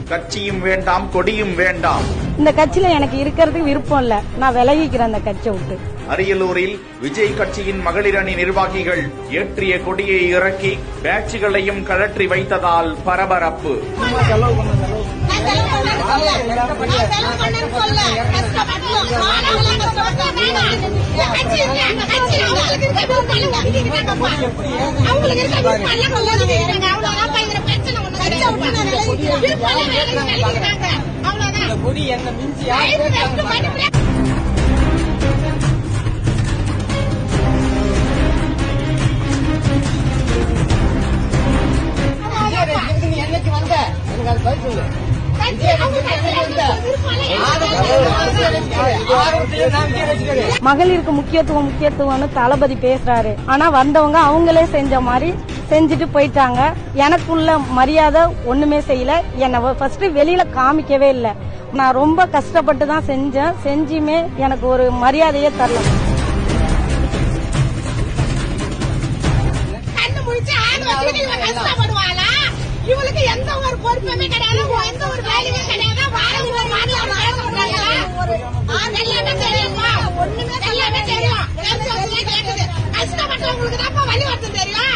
கட்சியும் வேண்டாம், கொடியும் வேண்டாம். இந்த கட்சியில எனக்கு இருக்கிறதுக்கு விருப்பம் இல்ல. நான் விலகிக்கிறேன் அந்த கட்சியை விட்டு. அரியலூரில் விஜய் கட்சியின் மகளிர் அணி நிர்வாகிகள் ஏற்றிய கொடியை இறக்கி பேட்சுகளையும் கழற்றி வைத்ததால் பரபரப்பு. மகளிருக்கு முக்கியத்துவம்னு தளபதி பேசுறாரு. ஆனா வந்தவங்க அவங்களே செஞ்ச மாதிரி செஞ்சுட்டு போயிட்டாங்க. எனக்குள்ள மரியாதை ஒண்ணுமே செய்யல. என்ன ஃபர்ஸ்ட் வெளியில காமிக்கவே இல்லை. நான் ரொம்ப கஷ்டப்பட்டு தான் செஞ்சேன். செஞ்சுமே எனக்கு ஒரு மரியாதையே தரல. இவளுக்கு எந்த ஒரு பொறுப்புமே கிடையாது, எந்த ஒரு வேலையுமே கிடையாது. எல்லாமே தெரியுமா? ஒண்ணுமே எல்லாமே தெரியும். கஷ்டப்பட்டவங்களுக்கு தான் வழி வருது தெரியும்.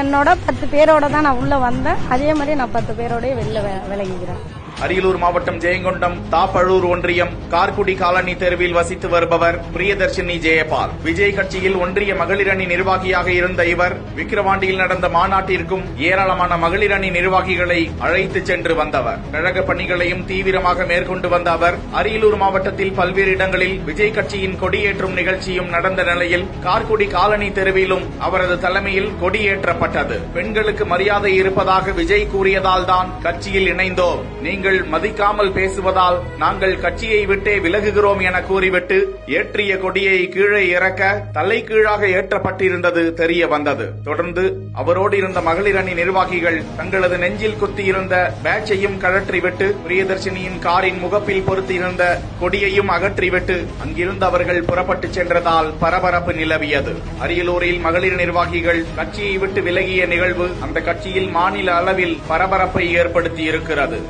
என்னோட 10 பேரோட தான் நான் உள்ள வந்தேன். அதே மாதிரி நான் 10 பேரோட வெளில விலகிக்கிறேன். அரியலூர் மாவட்டம் ஜெயங்கொண்டம் தாப்பழூர் ஒன்றியம் கார்குடி காலனி தெருவில் வசித்து வருபவர் பிரியதர்ஷினி ஜெயபால். விஜய் கட்சியில் ஒன்றிய மகளிர் அணி நிர்வாகியாக இருந்த இவர் விக்கிரவாண்டியில் நடந்த மாநாட்டிற்கும் ஏராளமான மகளிர் அணி நிர்வாகிகளை அழைத்து சென்று வந்தவர். கழக பணிகளையும் தீவிரமாக மேற்கொண்டு வந்த அவர் அரியலூர் மாவட்டத்தில் பல்வேறு இடங்களில் விஜய் கட்சியின் கொடியேற்றும் நிகழ்ச்சியும் நடந்த நிலையில் கார்குடி காலனி தெருவிலும் அவரது தலைமையில் கொடியேற்றப்பட்டது. பெண்களுக்கு மரியாதை இருப்பதாக விஜய் கூறியதால் தான் கட்சியில் இணைந்தோம். நீங்கள் மதிக்காமல் பேசுவதால் நாங்கள் கட்சியை விட்டே விலகுகிறோம் என கூறிவிட்டு ஏற்றிய கொடியை கீழே இறக்க தலைகீழாக ஏற்றப்பட்டிருந்தது தெரிய வந்தது. தொடர்ந்து அவரோடு இருந்த மகளிர் அணி நிர்வாகிகள் தங்களது நெஞ்சில் குத்தியிருந்த பேட்சையும் கழற்றிவிட்டு பிரியதர்ஷினியின் காரின் முகப்பில் பொருத்தியிருந்த கொடியையும் அகற்றிவிட்டு அங்கிருந்து அவர்கள் புறப்பட்டு சென்றதால் பரபரப்பு நிலவியது. அரியலூரில் மகளிர் நிர்வாகிகள் கட்சியை விட்டு விலகிய நிகழ்வு அந்த கட்சியில் மாநில அளவில் பரபரப்பை ஏற்படுத்தியிருக்கிறது.